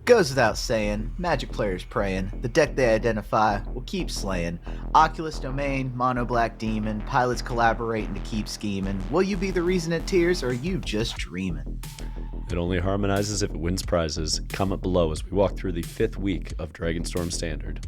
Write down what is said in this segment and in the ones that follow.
Goes without saying, Magic players praying, the deck they identify will keep slaying. Oculus Domain, Mono-Black Demon, pilots collaborating to keep scheming. Will you be the reason it tears, or are you just dreaming? It only harmonizes if it wins prizes. Comment below as we walk through the 5th week of Dragonstorm Standard.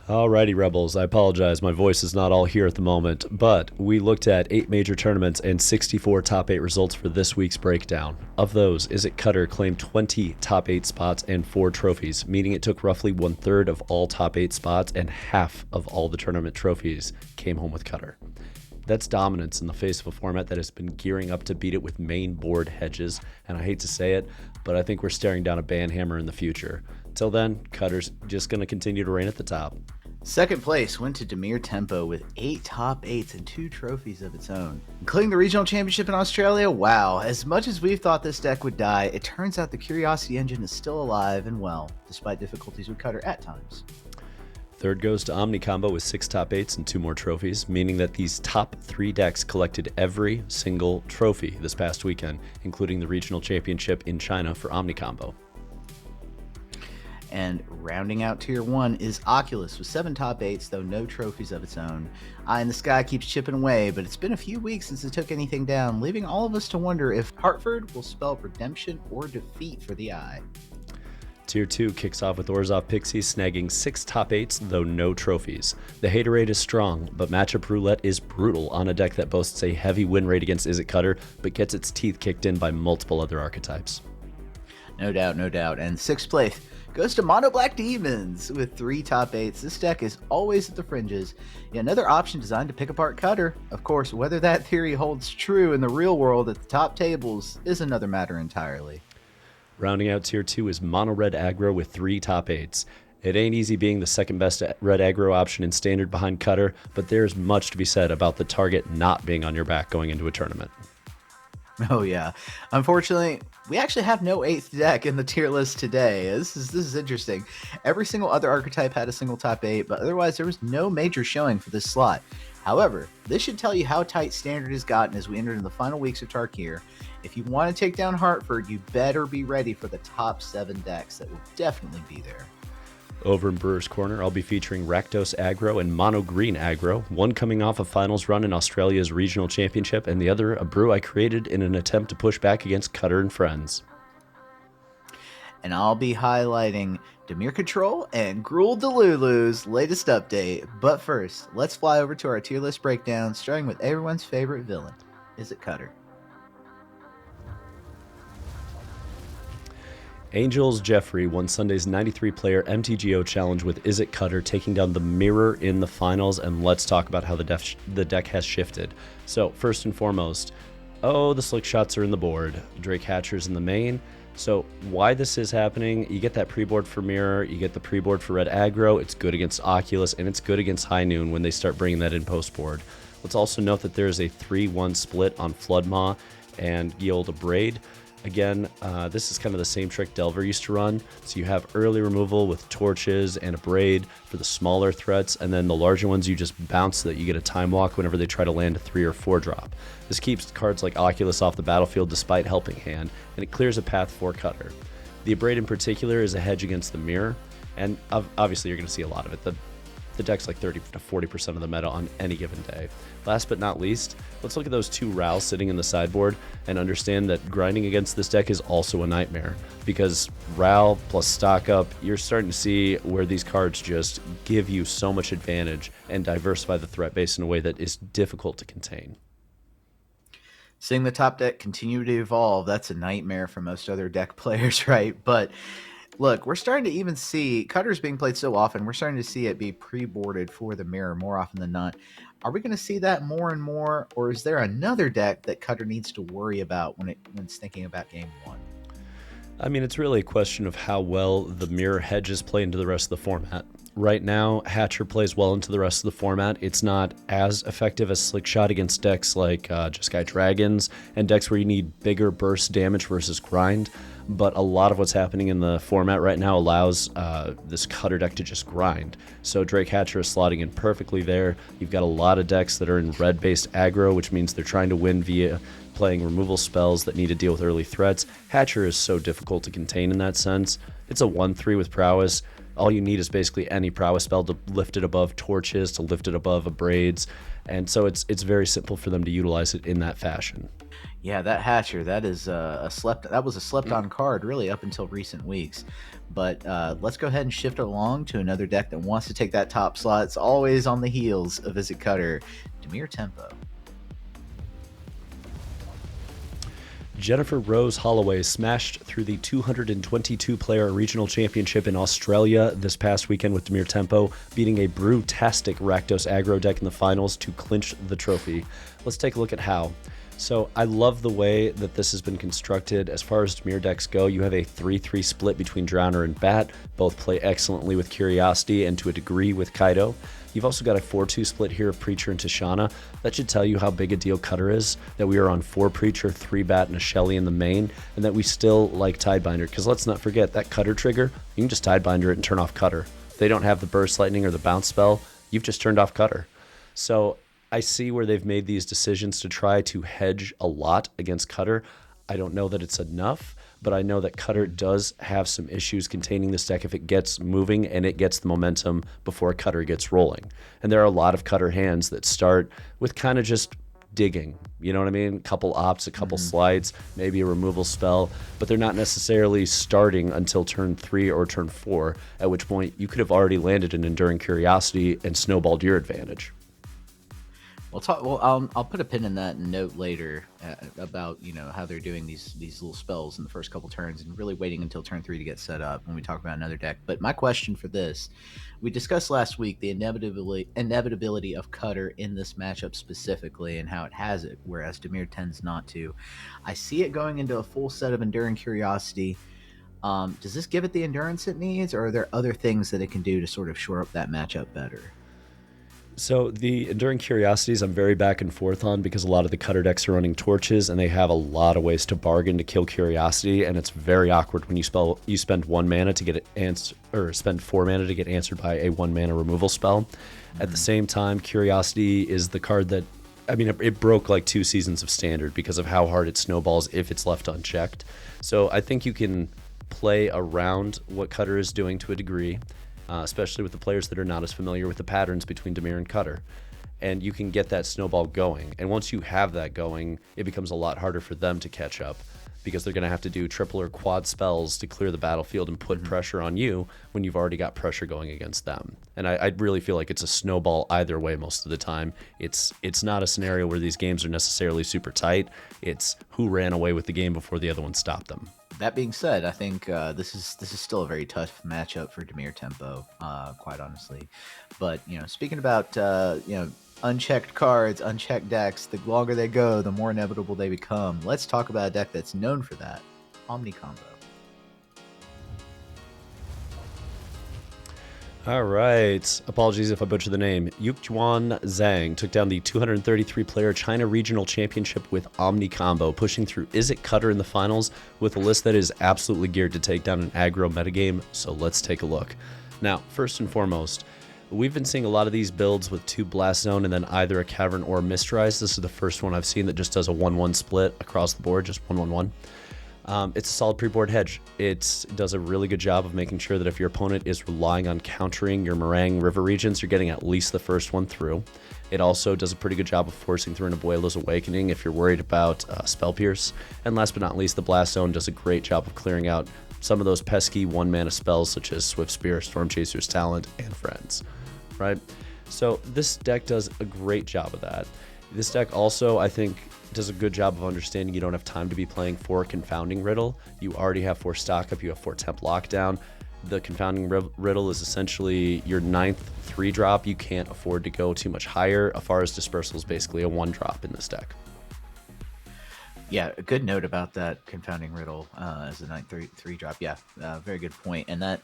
Alrighty, Rebels, I apologize, my voice is not all here at the moment, but we looked at 8 major tournaments and 64 top 8 results for this week's breakdown. Of those, Izzet Cutter claimed 20 top 8 spots and 4 trophies, meaning it took roughly 1/3 of all top 8 spots and half of all the tournament trophies came home with Cutter. That's dominance in the face of a format that has been gearing up to beat it with main board hedges, and I hate to say it, but I think we're staring down a banhammer in the future. Till then, Cutter's just going to continue to reign at the top. Second place went to Dimir Tempo with 8 top 8s and 2 trophies of its own. Including the regional championship in Australia, wow, as much as we've thought this deck would die, it turns out the Curiosity engine is still alive and well, despite difficulties with Cutter at times. Third goes to Omni Combo with 6 top 8s and 2 more trophies, meaning that these top 3 decks collected every single trophy this past weekend, including the regional championship in China for Omni Combo. And rounding out Tier 1 is Oculus with 7 top 8s, though no trophies of its own. Eye in the Sky keeps chipping away, but it's been a few weeks since it took anything down, leaving all of us to wonder if Hartford will spell redemption or defeat for the Eye. Tier 2 kicks off with Orzhov Pixie snagging 6 top 8s, though no trophies. The hater rate is strong, but matchup roulette is brutal on a deck that boasts a heavy win rate against Izzet Cutter, but gets its teeth kicked in by multiple other archetypes. No doubt, no doubt. And 6th place goes to Mono-Black Demons with 3 top 8s. This deck is always at the fringes. Yet another option designed to pick apart Cutter. Of course, whether that theory holds true in the real world at the top tables is another matter entirely. Rounding out Tier 2 is Mono Red Aggro with 3 top 8s. It ain't easy being the second best Red Aggro option in Standard behind Cutter, but there's much to be said about the target not being on your back going into a tournament. Oh yeah. Unfortunately, we actually have no 8th deck in the tier list today. This is interesting. Every single other archetype had a single top 8, but otherwise there was no major showing for this slot. However, this should tell you how tight Standard has gotten as we enter into the final weeks of Tarkir. If you want to take down Hartford, you better be ready for the top 7 decks that will definitely be there. Over in Brewer's Corner, I'll be featuring Rakdos Aggro and Mono Green Aggro, one coming off a finals run in Australia's regional championship, and the other a brew I created in an attempt to push back against Cutter and friends. And I'll be highlighting Dimir Control and Gruul Delulu's latest update. But first, let's fly over to our tier list breakdown, starting with everyone's favorite villain, Izzet Cutter. Angels Jeffrey won Sunday's 93-player MTGO challenge with Izzet Cutter taking down the Mirror in the finals, and let's talk about how the deck has shifted. So first and foremost, the slick shots are in the board. Drake Hatcher's in the main. So why this is happening, you get that pre-board for Mirror, you get the pre-board for Red Aggro, it's good against Oculus, and it's good against High Noon when they start bringing that in post-board. Let's also note that there is a 3-1 split on Floodmaw and Yield a Braid. Again, this is kind of the same trick Delver used to run. So you have early removal with torches and a braid for the smaller threats, and then the larger ones you just bounce so that you get a time walk whenever they try to land a 3 or 4 drop. This keeps cards like Oculus off the battlefield despite helping hand, and it clears a path for Cutter. The Abrade in particular is a hedge against the Mirror, and obviously you're going to see a lot of it. The deck's like 30 to 40% of the meta on any given day. Last but not least, let's look at those 2 Rals sitting in the sideboard and understand that grinding against this deck is also a nightmare, because Ral plus stock up, you're starting to see where these cards just give you so much advantage and diversify the threat base in a way that is difficult to contain. Seeing the top deck continue to evolve, that's a nightmare for most other deck players, right? But look, we're starting to even see Cutter's being played so often, we're starting to see it be pre-boarded for the Mirror more often than not. Are we going to see that more and more, or is there another deck that Cutter needs to worry about when it's thinking about game 1? I mean, it's really a question of how well the Mirror hedges play into the rest of the format. right now, Hatcher plays well into the rest of the format. It's not as effective as Slickshot against decks like Jeskai Dragons and decks where you need bigger burst damage versus grind. But a lot of what's happening in the format right now allows this Cutter deck to just grind. So Drake Hatcher is slotting in perfectly there. You've got a lot of decks that are in red-based aggro, which means they're trying to win via playing removal spells that need to deal with early threats. Hatcher is so difficult to contain in that sense. It's a 1/3 with prowess. All you need is basically any prowess spell to lift it above torches, to lift it above abrades, and so it's very simple for them to utilize it in that fashion. Yeah, that Hatcher, that is that was a slept on card really up until recent weeks. But let's go ahead and shift along to another deck that wants to take that top slot. It's always on the heels of Izzet Cutter, Dimir Tempo. Jennifer Rose Holloway smashed through the 222-player regional championship in Australia this past weekend with Dimir Tempo, beating a brew-tastic Rakdos aggro deck in the finals to clinch the trophy. Let's take a look at how. So I love the way that this has been constructed. As far as Dimir decks go, you have a 3-3 split between Drowner and Bat. Both play excellently with Curiosity and to a degree with Kaido. You've also got a 4-2 split here of Preacher and Tishana. That should tell you how big a deal Cutter is, that we are on 4 Preacher, 3 Bat, and a Shelly in the main, and that we still like Tidebinder, because let's not forget that Cutter trigger, you can just Tidebinder it and turn off Cutter. If they don't have the Burst Lightning or the Bounce spell, you've just turned off Cutter. So I see where they've made these decisions to try to hedge a lot against Cutter. I don't know that it's enough, but I know that Cutter does have some issues containing this deck if it gets moving and it gets the momentum before Cutter gets rolling. And there are a lot of Cutter hands that start with kind of just digging, you know what I mean? A couple ops, a couple slides, maybe a removal spell, but they're not necessarily starting until turn 3 or turn 4, at which point you could have already landed an Enduring Curiosity and snowballed your advantage. I'll put a pin in that and note later about how they're doing these little spells in the first couple turns and really waiting until turn 3 to get set up when we talk about another deck. But my question for this, we discussed last week the inevitability of Cutter in this matchup specifically and how it has it, whereas Dimir tends not to. I see it going into a full set of Enduring Curiosity. Does this give it the endurance it needs, or are there other things that it can do to sort of shore up that matchup better? So the Enduring Curiosities I'm very back and forth on, because a lot of the Cutter decks are running torches and they have a lot of ways to bargain to kill Curiosity, and it's very awkward when you spend 1 mana to get it or spend 4 mana to get answered by a 1 mana removal spell. At the same time, Curiosity is the card that, I mean, it broke like 2 seasons of Standard because of how hard it snowballs if it's left unchecked. So I think you can play around what Cutter is doing to a degree. Especially with the players that are not as familiar with the patterns between Dimir and Cutter. And you can get that snowball going. And once you have that going, it becomes a lot harder for them to catch up, because they're going to have to do triple or quad spells to clear the battlefield and put pressure on you when you've already got pressure going against them. And I really feel like it's a snowball either way most of the time. It's not a scenario where these games are necessarily super tight. It's who ran away with the game before the other one stopped them. That being said, I think this is still a very tough matchup for Dimir Tempo, quite honestly. But speaking about unchecked cards, unchecked decks, the longer they go, the more inevitable they become. Let's talk about a deck that's known for that, Omni Combo. All right. Apologies if I butcher the name. Yuquan Zhang took down the 233-player China Regional Championship with Omni Combo, pushing through Izzet Cutter in the finals with a list that is absolutely geared to take down an aggro metagame, so let's take a look. Now, first and foremost, we've been seeing a lot of these builds with 2 Blast Zone and then either a Cavern or a Mistrise. This is the first one I've seen that just does a 1-1 split across the board, just 1-1-1. It's a solid pre-board hedge. It does a really good job of making sure that if your opponent is relying on countering your Meringue River regions, you're getting at least the first one through. It also does a pretty good job of forcing through an Abuelo's Awakening if you're worried about Spell Pierce. And last but not least, the Blast Zone does a great job of clearing out some of those pesky 1-mana spells such as Swift Spear, Storm Chaser's Talent, and Friends. Right? So this deck does a great job of that. This deck also, I think, does a good job of understanding you don't have time to be playing 4 Confounding Riddle. You already have 4 Stock Up, you have 4 Temp Lockdown. The Confounding Riddle is essentially your 9th 3-drop. You can't afford to go too much higher. Afara's Dispersal is basically a 1-drop in this deck. Yeah, a good note about that Confounding Riddle as a 9th 3-drop. Yeah, very good point. And that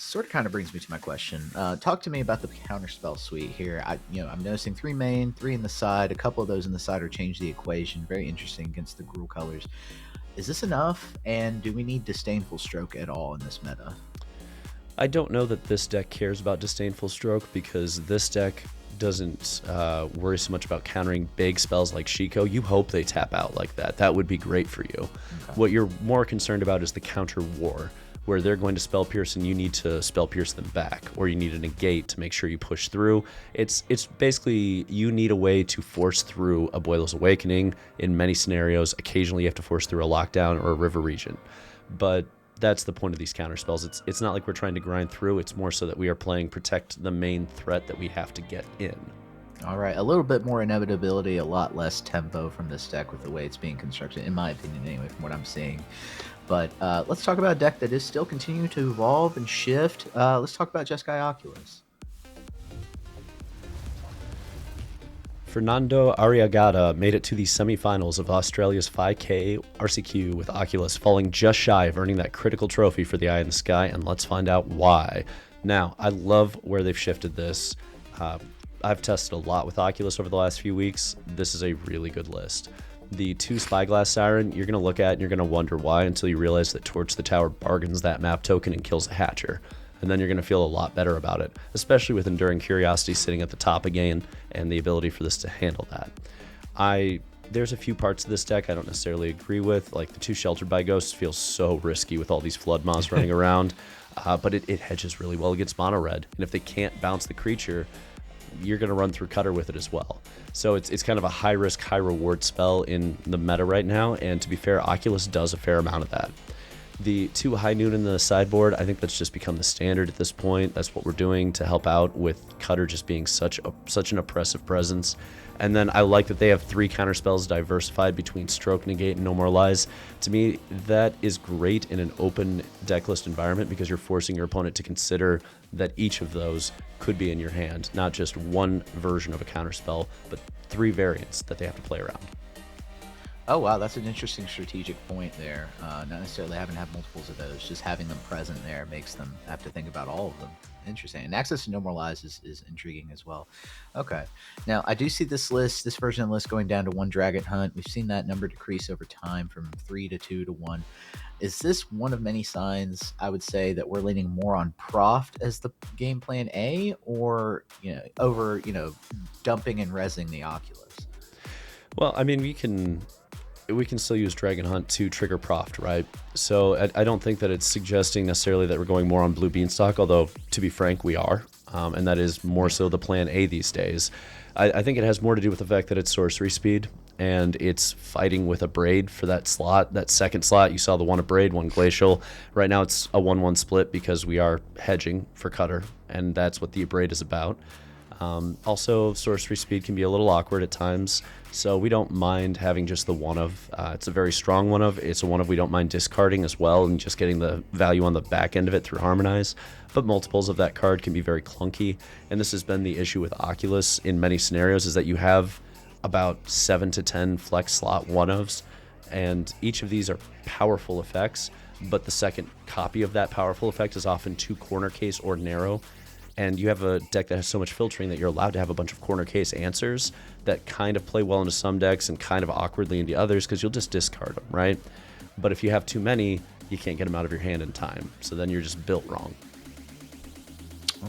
Sort of kind of brings me to my question. Talk to me about the counterspell suite here. I'm noticing 3 main, 3 in the side. A couple of those in the side are changed the equation. Very interesting against the Gruul colors. Is this enough? And do we need Disdainful Stroke at all in this meta? I don't know that this deck cares about Disdainful Stroke because this deck doesn't worry so much about countering big spells like Shiko. You hope they tap out like that. That would be great for you. Okay. What you're more concerned about is the counter war, where they're going to spell pierce and you need to spell pierce them back, or you need a negate to make sure you push through. It's basically you need a way to force through a Boiler's Awakening in many scenarios. Occasionally you have to force through a lockdown or a river region. But that's the point of these counter spells. It's not like we're trying to grind through. It's more so that we are playing protect the main threat that we have to get in. All right, a little bit more inevitability, a lot less tempo from this deck with the way it's being constructed, in my opinion anyway, from what I'm seeing. But let's talk about a deck that is still continuing to evolve and shift. Let's talk about Jeskai Oculus. Fernando Arriagada made it to the semifinals of Australia's 5K RCQ with Oculus, falling just shy of earning that critical trophy for the Eye in the Sky, and let's find out why. Now, I love where they've shifted this. I've tested a lot with Oculus over the last few weeks. This is a really good list. The 2 Spyglass Siren, you're going to look at and you're going to wonder why until you realize that Torch the Tower bargains that map token and kills a Hatcher. And then you're going to feel a lot better about it, especially with Enduring Curiosity sitting at the top again and the ability for this to handle that. There's a few parts of this deck I don't necessarily agree with, like the 2 Sheltered by Ghosts feels so risky with all these Flood Moths running around, but it hedges really well against Mono Red, and if they can't bounce the creature, you're going to run through Cutter with it as well. So it's kind of a high risk, high reward spell in the meta right now, and to be fair, Oculus does a fair amount of that. The 2 High Noon in the sideboard, I think that's just become the standard at this point. That's what we're doing to help out with Cutter just being such an oppressive presence. And then I like that they have 3 counterspells diversified between Stroke, Negate, and No More Lies. To me, that is great in an open decklist environment because you're forcing your opponent to consider that each of those could be in your hand, not just one version of a counterspell, but 3 variants that they have to play around. Oh, wow, that's an interesting strategic point there. Not necessarily having to have multiples of those, just having them present there makes them have to think about all of them. Interesting. And access to No More Lies is intriguing as well. Okay. Now, I do see this version of the list going down to 1 Dragon Hunt. We've seen that number decrease over time from 3 to 2 to 1. Is this one of many signs, I would say, that we're leaning more on Proft as the game plan A, or, over, dumping and resing the Oculus? Well, I mean, we can still use Dragon Hunt to trigger Proft, right? So I don't think that it's suggesting necessarily that we're going more on Blue Beanstalk, although, to be frank, we are. And that is more so the plan A these days. I think it has more to do with the fact that it's sorcery speed, and it's fighting with a Braid for that slot, that second slot. You saw the 1 Abrade, 1 Glacial. Right now it's a 1-1 split because we are hedging for Cutter, and that's what the Abrade is about. Also, sorcery speed can be a little awkward at times, so we don't mind having just the 1 of. It's a very strong 1 of. It's a 1 of we don't mind discarding as well and just getting the value on the back end of it through Harmonize. But multiples of that card can be very clunky, and this has been the issue with Oculus in many scenarios, is that you have about 7 to 10 flex slot 1 ofs, and each of these are powerful effects, but the second copy of that powerful effect is often too corner case or narrow. And you have a deck that has so much filtering that you're allowed to have a bunch of corner case answers that kind of play well into some decks and kind of awkwardly into others because you'll just discard them, right? But if you have too many, you can't get them out of your hand in time. So then you're just built wrong.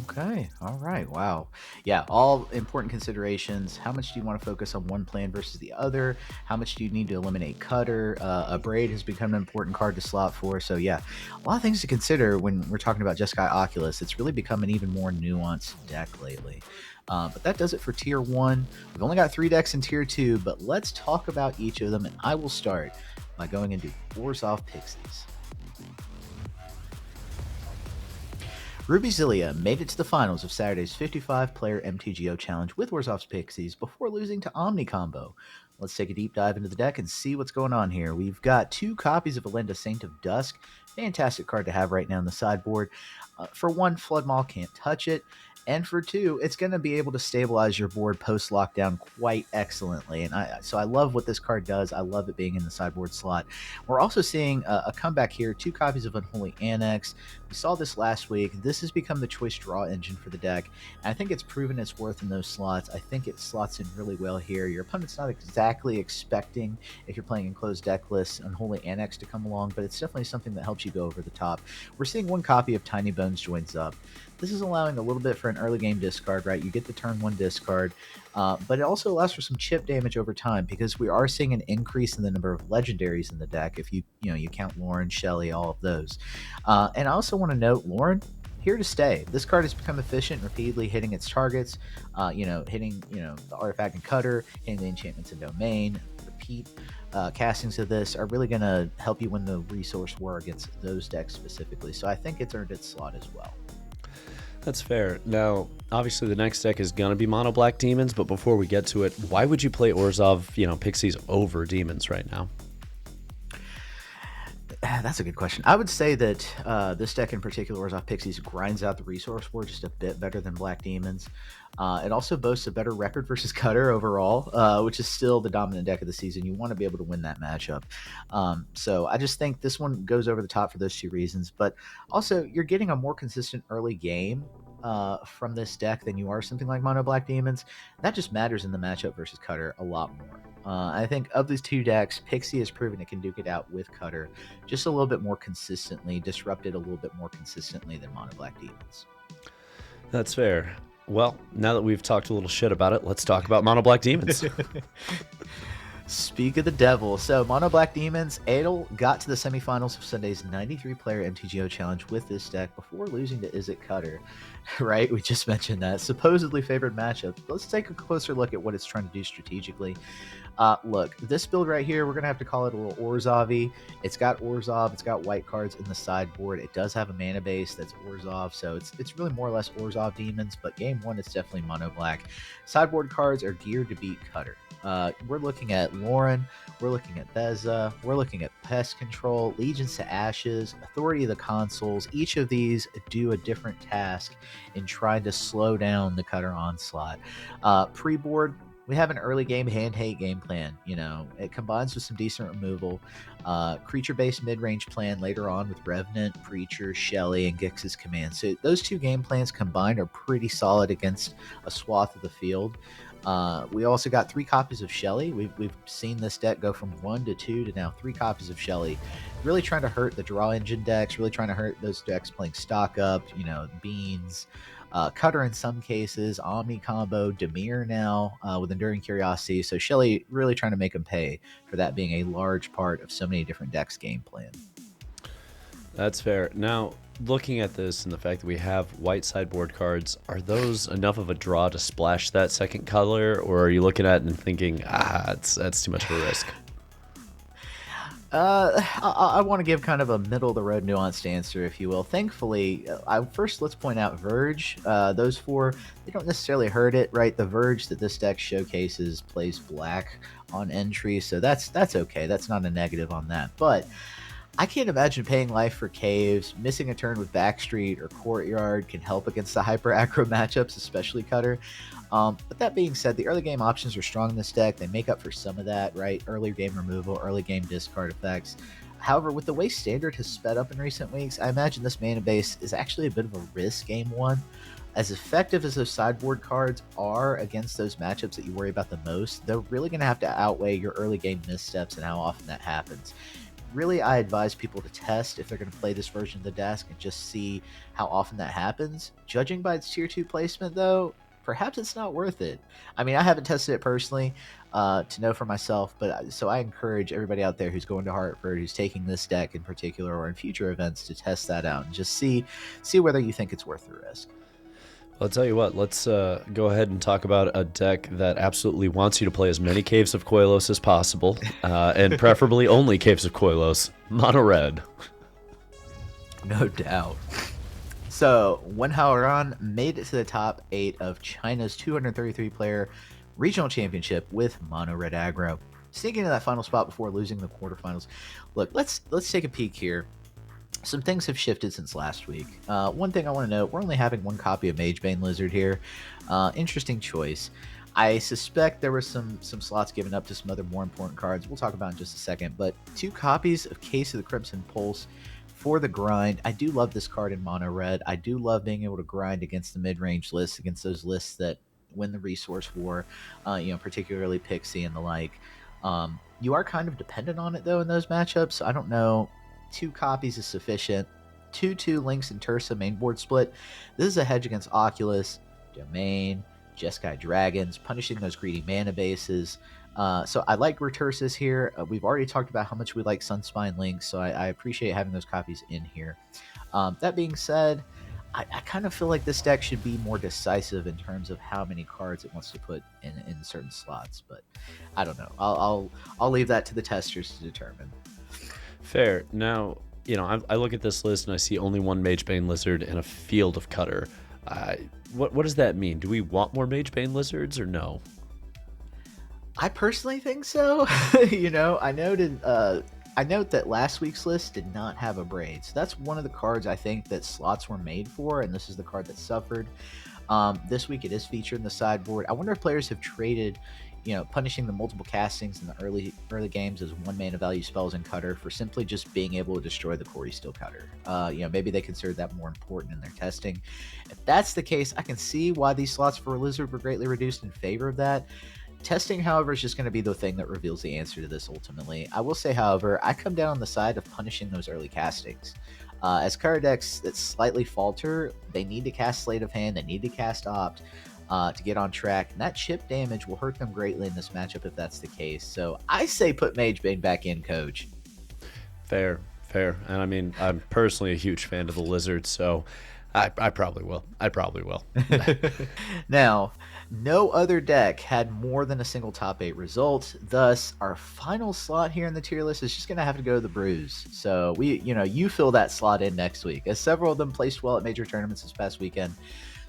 Okay. All right. Wow. Yeah. All important considerations. How much do you want to focus on one plan versus the other? How much do you need to eliminate Cutter? A Braid has become an important card to slot for. So yeah, a lot of things to consider when we're talking about Jeskai Oculus. It's really become an even more nuanced deck lately. But that does it for Tier 1. We've only got 3 decks in Tier 2, but let's talk about each of them, and I will start by going into Orzhov Pixies. Ruby Zilia made it to the finals of Saturday's 55-player MTGO challenge with Orzhov Pixies before losing to Omni Combo. Let's take a deep dive into the deck and see what's going on here. We've got 2 copies of Elenda, Saint of Dusk. Fantastic card to have right now on the sideboard. For 1, Flood Maul can't touch it. And for 2, it's going to be able to stabilize your board post-lockdown quite excellently. And so I love what this card does. I love it being in the sideboard slot. We're also seeing a comeback here, 2 copies of Unholy Annex. We saw this last week. This has become the choice draw engine for the deck. And I think it's proven its worth in those slots. I think it slots in really well here. Your opponent's not exactly expecting, if you're playing enclosed deck lists, Unholy Annex to come along, but it's definitely something that helps you go over the top. We're seeing 1 copy of Tiny Bones joins up. This is allowing a little bit for an early game discard, right? You get the turn 1 discard, but it also allows for some chip damage over time because we are seeing an increase in the number of legendaries in the deck. If you count Lauren, Shelly, all of those. And I also want to note, Lauren, here to stay. This card has become efficient, repeatedly hitting its targets, hitting the artifact and cutter, hitting the enchantments and domain. Repeat castings of this are really going to help you win the resource war against those decks specifically. So I think it's earned its slot as well. That's fair. Now, obviously, the next deck is going to be Mono-Black Demons, but before we get to it, why would you play Orzhov, Pixies over Demons right now? That's a good question. I would say that this deck in particular, Orzhov Pixies, grinds out the resource war just a bit better than Black Demons. It also boasts a better record versus Cutter overall, which is still the dominant deck of the season. You want to be able to win that matchup. So I just think this one goes over the top for those 2 reasons. But also, you're getting a more consistent early game from this deck than you are something like Mono Black Demons. That just matters in the matchup versus Cutter a lot more. I think of these 2 decks, Pixie has proven it can duke it out with Cutter just a little bit more consistently, disrupted a little bit more consistently than Mono Black Demons. That's fair. Well, now that we've talked a little shit about it, let's talk about Mono Black Demons. Speak of the devil. So, Mono Black Demons, Adel got to the semifinals of Sunday's 93-player MTGO challenge with this deck before losing to Izzet Cutter. Right? We just mentioned that. Supposedly favored matchup. Let's take a closer look at what it's trying to do strategically. Look, this build right here, we're going to have to call it a little Orzhov-y. It's got Orzhov. It's got white cards in the sideboard. It does have a mana base that's Orzhov, so it's really more or less Orzhov Demons, but game 1, it's definitely Mono Black. Sideboard cards are geared to beat Cutter. We're looking at Lauren, we're looking at Beza, we're looking at Pest Control, Legions to Ashes, Authority of the Consuls. Each of these do a different task in trying to slow down the Cutter onslaught. Pre-board, we have an early game hand-hate game plan. It combines with some decent removal. Creature-based mid-range plan later on with Revenant, Preacher, Shelly, and Gix's Command. So those 2 game plans combined are pretty solid against a swath of the field. We also got 3 copies of Shelly. We've seen this deck go from 1 to 2 to now 3 copies of Shelly. Really trying to hurt the draw engine decks, really trying to hurt those decks playing stock up, Beans, Cutter in some cases, Omni Combo, Dimir now with Enduring Curiosity. So Shelly really trying to make them pay for that being a large part of so many different decks' game plan. That's fair. Now, looking at this and the fact that we have white sideboard cards, are those enough of a draw to splash that second color, or are you looking at it and thinking, that's too much of a risk? I want to give kind of a middle-of-the-road nuanced answer, if you will. Thankfully, first let's point out Verge. Those 4, they don't necessarily hurt it, right? The Verge that this deck showcases plays black on entry, so that's okay. That's not a negative on that. But I can't imagine paying life for Caves. Missing a turn with Backstreet or Courtyard can help against the hyper aggro matchups, especially Cutter. But that being said, the early game options are strong in this deck. They make up for some of that, right? Early game removal, early game discard effects. However, with the way Standard has sped up in recent weeks, I imagine this mana base is actually a bit of a risk game 1. As effective as those sideboard cards are against those matchups that you worry about the most, they're really going to have to outweigh your early game missteps and how often that happens. Really, I advise people to test if they're going to play this version of the deck and just see how often that happens. Judging by its tier 2 placement, though, perhaps it's not worth it. I mean, I haven't tested it personally to know for myself, but so I encourage everybody out there who's going to Hartford, who's taking this deck in particular or in future events, to test that out and just see whether you think it's worth the risk. I'll tell you what, let's go ahead and talk about a deck that absolutely wants you to play as many Caves of Koilos as possible, and preferably only Caves of Koilos. Mono Red. No doubt. So, Wenhao Ran made it to the top 8 of China's 233-player regional championship with Mono Red Aggro, sneaking into that final spot before losing the quarterfinals. Look, let's take a peek here some things have shifted since last week. One thing I want to note, we're only having one copy of Magebane Lizard here. Interesting choice. I suspect there were some slots given up to some other more important cards we'll talk about in just a second, but 2 copies of Case of the Crimson Pulse for the grind. I do love this card in mono red. I do love being able to grind against the mid-range lists, against those lists that win the resource war, particularly Pixie and the like. You are kind of dependent on it, though, in those matchups. So I don't know. 2 copies is sufficient. 2/2 Lynx and Tursa mainboard split. This is a hedge against Oculus, Domain, Jeskai Dragons, punishing those greedy mana bases. So I like Retursus here. We've already talked about how much we like Sunspine Lynx, so I appreciate having those copies in here. That being said, I kind of feel like this deck should be more decisive in terms of how many cards it wants to put in certain slots, but I don't know. I'll leave that to the testers to determine. Fair. Now, I look at this list and I see only one Magebane Lizard and a field of Cutter. What does that mean? Do we want more Magebane Lizards or no? I personally think so. I note that last week's list did not have a Braid. So that's one of the cards I think that slots were made for, and this is the card that suffered. This week it is featured in the sideboard. I wonder if players have traded, punishing the multiple castings in the early games as 1 mana value spells in Cutter for simply just being able to destroy the Quarry Steel Cutter. Maybe they consider that more important in their testing. If that's the case, I can see why these slots for Lizard were greatly reduced in favor of that. Testing, however, is just going to be the thing that reveals the answer to this ultimately. I will say, however, I come down on the side of punishing those early castings. As card decks that slightly falter, they need to cast Sleight of Hand, they need to cast Opt to get on track, and that chip damage will hurt them greatly in this matchup if that's the case. So I say put Magebane back in, Coach. Fair. And I mean, I'm personally a huge fan of the Lizard, so I probably will. Now, no other deck had more than a single top 8 result. Thus, our final slot here in the tier list is just going to have to go to the Brews. So you fill that slot in next week, as several of them placed well at major tournaments this past weekend.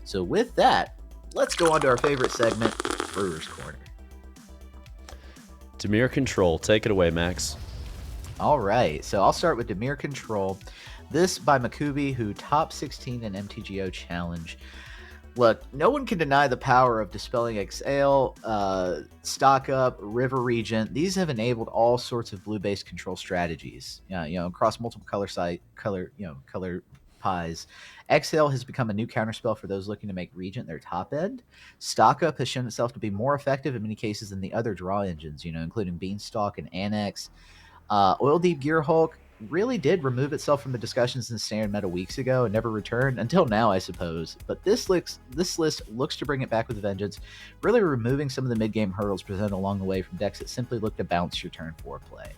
So with that, let's go on to our favorite segment, Brewer's Corner. Dimir Control, take it away, Max. All right, so I'll start with Dimir Control. This by Makubi, who top 16 in MTGO Challenge. Look, no one can deny the power of Dispelling Exhale, Stock Up, River Regent. These have enabled all sorts of blue-based control strategies, across multiple color pies. Exhale has become a new counterspell for those looking to make Regent their top end. Stock Up has shown itself to be more effective in many cases than the other draw engines, including Beanstalk and Annex. Oil Deep Gear Hulk really did remove itself from the discussions in standard meta weeks ago and never returned until now, I suppose. But this list looks to bring it back with a vengeance, really removing some of the mid-game hurdles presented along the way from decks that simply look to bounce your turn 4 play.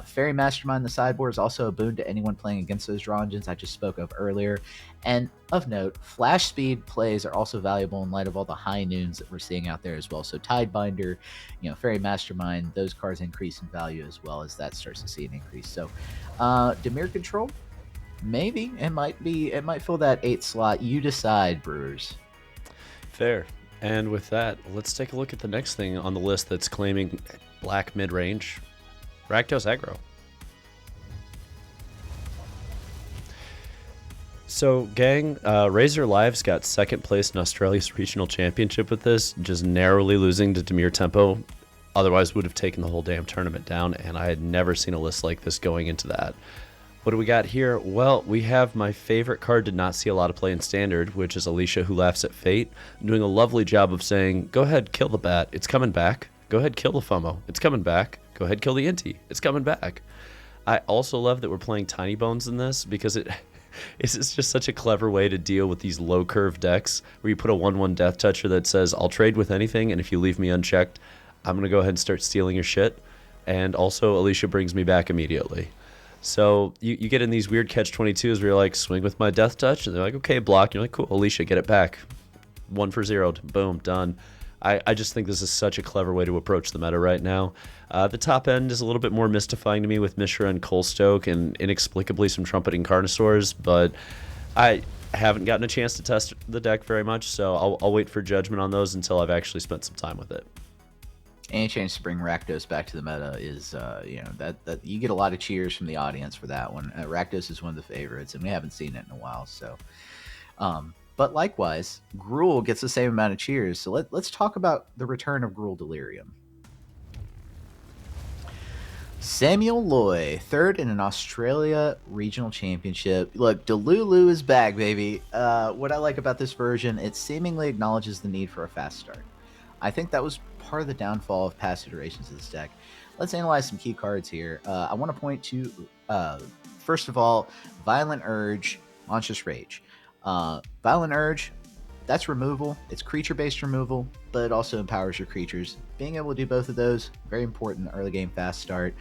Fairy Mastermind in the sideboard is also a boon to anyone playing against those draw engines I just spoke of earlier. And of note, flash speed plays are also valuable in light of all the high noons that we're seeing out there as well. So Tidebinder, Fairy Mastermind, those cards increase in value as well as that starts to see an increase. So Dimir Control, maybe it might fill that 8th slot. You decide, Brewers. Fair. And with that, let's take a look at the next thing on the list that's claiming black mid-range. Rakdos Aggro. So, gang, Razor Lives got 2nd place in Australia's regional championship with this, just narrowly losing to Dimir Tempo. Otherwise, would have taken the whole damn tournament down, and I had never seen a list like this going into that. What do we got here? Well, we have my favorite card did not see a lot of play in Standard, which is Alisha, Who Laughs at Fate, doing a lovely job of saying, go ahead, kill the bat, it's coming back. Go ahead, kill the FOMO, it's coming back. Go ahead, kill the Inti, it's coming back. I also love that we're playing Tiny Bones in this because it's just such a clever way to deal with these low curve decks where you put a 1/1 Death Toucher that says, I'll trade with anything, and if you leave me unchecked, I'm going to go ahead and start stealing your shit. And also, Alisha brings me back immediately. So you get in these weird catch-22s where you're like, swing with my Death Touch, and they're like, okay, block. You're like, cool, Alisha, get it back. 1 for 0, boom, done. I just think this is such a clever way to approach the meta right now. The top end is a little bit more mystifying to me with Mishra and Coalstoke and inexplicably some Trumpeting Carnosaurs, but I haven't gotten a chance to test the deck very much, so I'll wait for judgment on those until I've actually spent some time with it. Any chance to bring Rakdos back to the meta is, that you get a lot of cheers from the audience for that one. Rakdos is one of the favorites, and we haven't seen it in a while. So, but likewise, Gruul gets the same amount of cheers. So let's talk about the return of Gruul Delirium. Samuel Loy, third in an Australia regional championship. Look, Delulu is back, baby. What I like about this version, it seemingly acknowledges the need for a fast start. I think that was part of the downfall of past iterations of this deck. Let's analyze some key cards here. I want to point to, first of all, Violent Urge, Monstrous Rage. Violent Urge, that's removal. It's creature-based removal, but it also empowers your creatures. Being able to do both of those, very important early game fast start.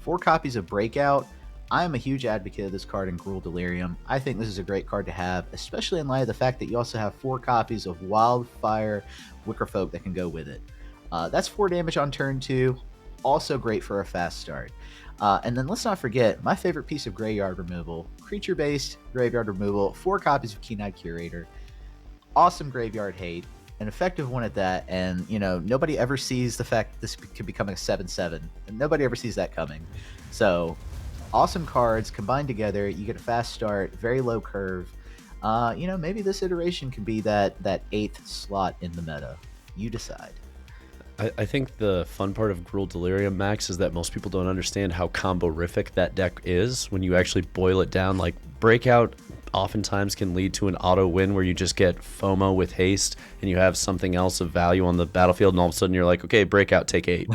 4 copies of Breakout. I am a huge advocate of this card in Gruul Delirium. I think this is a great card to have, especially in light of the fact that you also have 4 copies of Wildfire Wickerfolk that can go with it. That's 4 damage on turn 2. Also great for a fast start. And then let's not forget my favorite piece of graveyard removal. Creature-based graveyard removal. 4 copies of Keen-Eyed Curator. Awesome graveyard hate. An effective one at that. And, nobody ever sees the fact that this could become a 7/7. And nobody ever sees that coming. So, awesome cards combined together. You get a fast start. Very low curve. Maybe this iteration can be that 8th slot in the meta. You decide. I think the fun part of Gruul Delirium, Max, is that most people don't understand how combo-rific that deck is when you actually boil it down. Like, Breakout oftentimes can lead to an auto win where you just get FOMO with haste and you have something else of value on the battlefield, and all of a sudden you're like, okay, Breakout, take 8.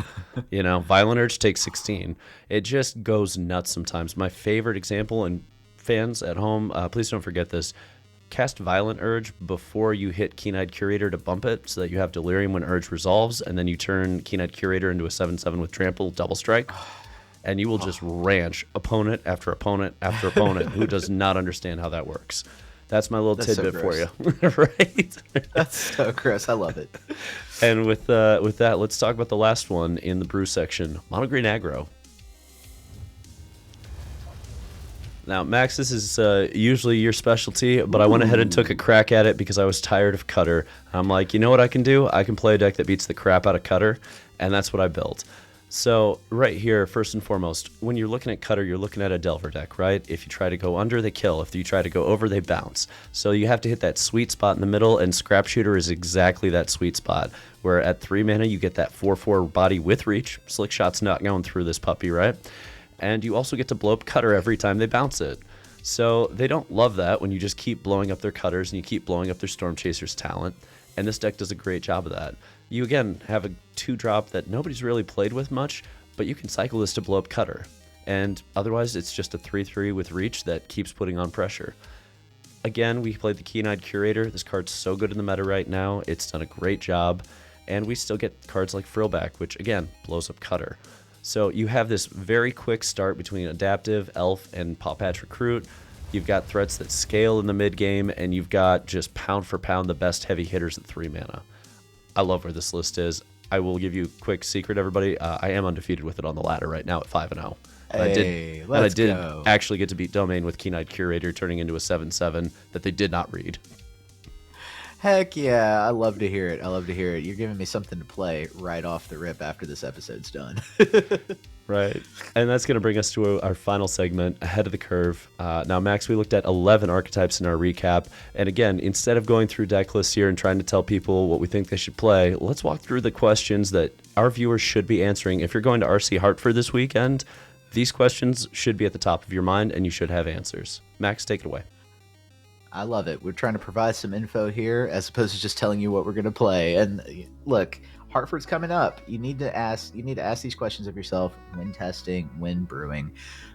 Violent Urge, take 16. It just goes nuts sometimes. My favorite example, and fans at home, please don't forget this, cast Violent Urge before you hit Keen-Eyed Curator to bump it so that you have Delirium when Urge resolves, and then you turn Keen-Eyed Curator into a 7/7 with Trample, double strike, and you will just ranch opponent after opponent after opponent who does not understand how that works. That's my little tidbit for you. Right? That's so gross. I love it. And with that, let's talk about the last one in the brew section, Mono Green Aggro. Now, Max, this is usually your specialty, but I went ahead and took a crack at it because I was tired of Cutter. I'm like, you know what I can do? I can play a deck that beats the crap out of Cutter, and that's what I built. So right here, first and foremost, when you're looking at Cutter, you're looking at a Delver deck, right? If you try to go under, they kill. If you try to go over, they bounce. So you have to hit that sweet spot in the middle, and Scrap Shooter is exactly that sweet spot, where at 3 mana, you get that 4/4 body with reach. Slick Shot's not going through this puppy, right? And you also get to blow up Cutter every time they bounce it. So they don't love that when you just keep blowing up their Cutters and you keep blowing up their Storm Chasers talent. And this deck does a great job of that. You, again, have a 2-drop that nobody's really played with much, but you can cycle this to blow up Cutter. And otherwise, it's just a 3/3 with reach that keeps putting on pressure. Again, we played the Keen-Eyed Curator. This card's so good in the meta right now. It's done a great job. And we still get cards like Frillback, which, again, blows up Cutter. So you have this very quick start between Adaptive, Elf, and Pop Patch Recruit. You've got threats that scale in the mid game, and you've got just pound for pound the best heavy hitters at 3 mana. I love where this list is. I will give you a quick secret, everybody. I am undefeated with it on the ladder right now at 5-0. Hey, I did actually get to beat Domain with Keen-Eyed Curator, turning into a 7/7 that they did not read. Heck yeah, I love to hear it. I love to hear it. You're giving me something to play right off the rip after this episode's done. Right. And that's going to bring us to our final segment, Ahead of the Curve. Now, Max, we looked at 11 archetypes in our recap. And again, instead of going through deck lists here and trying to tell people what we think they should play, let's walk through the questions that our viewers should be answering. If you're going to RC Hartford this weekend, these questions should be at the top of your mind and you should have answers. Max, take it away. I love it. We're trying to provide some info here as opposed to just telling you what we're going to play. And look, Hartford's coming up. You need to ask these questions of yourself when testing, when brewing.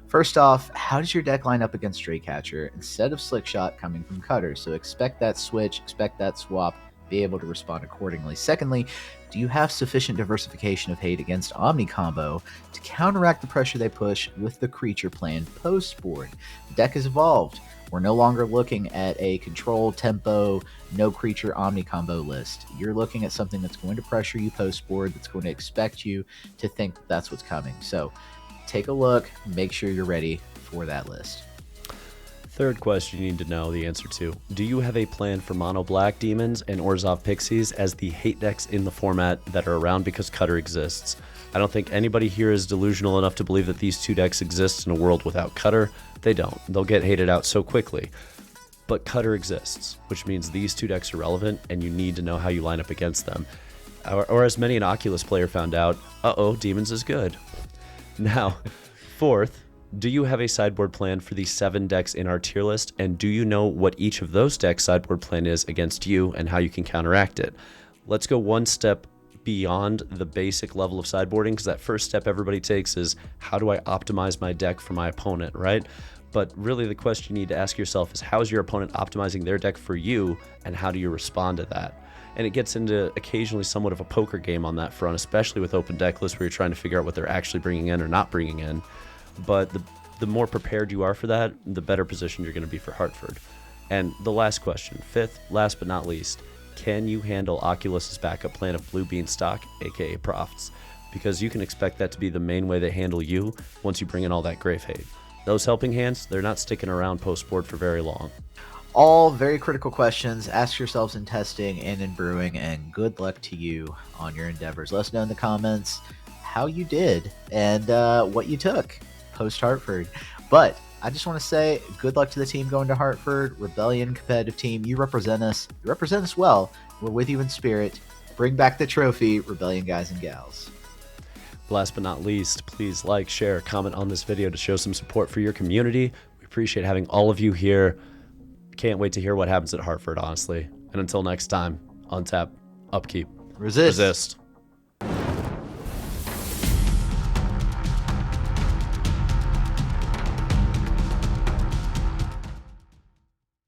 First off, how does your deck line up against Draycatcher instead of Slick Shot coming from Cutter? So expect that switch, expect that swap, be able to respond accordingly. Secondly, do you have sufficient diversification of hate against Omni Combo to counteract the pressure they push with the creature plan post-board? The deck has evolved. We're no longer looking at a control, tempo, no creature Omni Combo list. You're looking at something that's going to pressure you post-board, that's going to expect you to think that that's what's coming. So take a look, make sure you're ready for that list. Third question you need to know the answer to. Do you have a plan for Mono-Black Demons and Orzhov Pixies as the hate decks in the format that are around because Cutter exists? I don't think anybody here is delusional enough to believe that these two decks exist in a world without Cutter. They don't. They'll get hated out so quickly. But Cutter exists, which means these two decks are relevant and you need to know how you line up against them. Or as many an Oculus player found out, Demons is good. Now, fourth, do you have a sideboard plan for the 7 decks in our tier list, and do you know what each of those decks' sideboard plan is against you and how you can counteract it? Let's go one step beyond the basic level of sideboarding, because that first step everybody takes is, how do I optimize my deck for my opponent, right? But really the question you need to ask yourself is, how is your opponent optimizing their deck for you, and how do you respond to that? And it gets into occasionally somewhat of a poker game on that front, especially with open deck lists where you're trying to figure out what they're actually bringing in or not bringing in. But the more prepared you are for that, the better position you're going to be for Hartford. And the last question, fifth, last but not least, can you handle Oculus's backup plan of Blue Bean stock, aka Profts? Because you can expect that to be the main way they handle you once you bring in all that Grave Hate. Those helping hands, they're not sticking around post-board for very long. All very critical questions. Ask yourselves in testing and in brewing, and good luck to you on your endeavors. Let us know in the comments how you did and what you took post-Hartford. But I just want to say good luck to the team going to Hartford. Rebellion competitive team, you represent us. You represent us well. We're with you in spirit. Bring back the trophy, Rebellion guys and gals. Last but not least, please like, share, comment on this video to show some support for your community. We appreciate having all of you here. Can't wait to hear what happens at Hartford, honestly. And until next time, untap, upkeep, Resist. Resist.